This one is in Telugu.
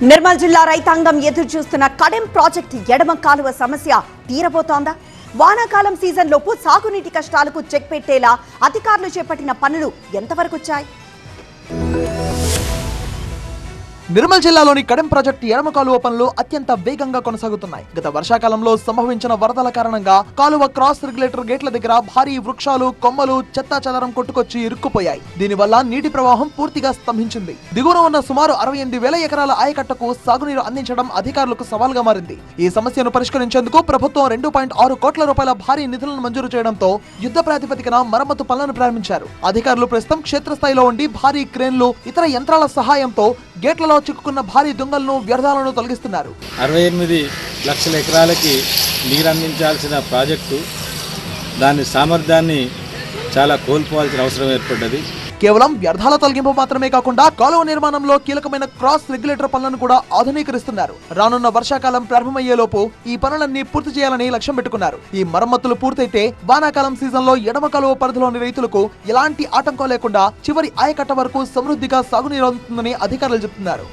నిర్మల్ జిల్లా రైతాంగం ఎదురు చూస్తున్న కడెం ప్రాజెక్టు ఎడమ కాలువ సమస్య తీరబోతోందా? వానాకాలం సీజన్ లోపు సాగునీటి కష్టాలకు చెక్ పెట్టేలా అధికారులు చేపట్టిన పనులు ఎంతవరకు వచ్చాయి? నిర్మల్ జిల్లాలోని కడెం ప్రాజెక్టు ఎడమ కాలువ పనులు అత్యంత వేగంగా కొనసాగుతున్నాయి. గత వర్షాకాలంలో సంభవించిన వరదల కారణంగా కాలువ క్రాస్ రెగ్యులేటర్ గేట్ల దగ్గర భారీ వృక్షాలు, కొమ్మలు చెత్తా చెదరం కొట్టుకొచ్చి ఇరుక్కుపోయాయి. దీనివల్ల నీటి ప్రవాహం పూర్తిగా స్తంభించింది. దిగువన ఉన్న సుమారు 68,000 ఎకరాల ఆయకట్టకు సాగునీరు అందించడం అధికారులకు సవాల్గా మారింది. ఈ సమస్యను పరిష్కరించేందుకు ప్రభుత్వం 2.6 కోట్ల రూపాయల భారీ నిధులను మంజూరు చేయడంతో యుద్ధ ప్రాతిపదికన మరమ్మతు పనులను ప్రారంభించారు. అధికారులు ప్రస్తుతం క్షేత్రస్థాయిలో ఉండి భారీ క్రేన్లు, ఇతర యంత్రాల సహాయంతో గేట్లలో చిక్కుకున్న భారీ దుంగలను, వ్యర్థాలను తొలగిస్తున్నారు. 68 లక్షల ఎకరాలకి నీరు అందించాల్సిన ప్రాజెక్టు దాని సామర్థ్యాన్ని చాలా కోల్పోవాల్సిన అవసరం ఏర్పడ్డది. కేవలం వ్యర్థాల తొలగింపు మాత్రమే కాకుండా కాలువ నిర్మాణంలో కీలకమైన క్రాస్ రెగ్యులేటర్ పనులను కూడా ఆధునీకరిస్తున్నారు. రానున్న వర్షాకాలం ప్రారంభమయ్యేలోపు ఈ పనులన్నీ పూర్తి చేయాలని లక్ష్యం పెట్టుకున్నారు. ఈ మరమ్మతులు పూర్తయితే వానాకాలం సీజన్ లో ఎడమ కాలువ పరిధిలోని రైతులకు ఎలాంటి ఆటంకం లేకుండా చివరి ఆయకట్ట వరకు సమృద్ధిగా సాగునీరు అందుతుందని అధికారులు చెబుతున్నారు.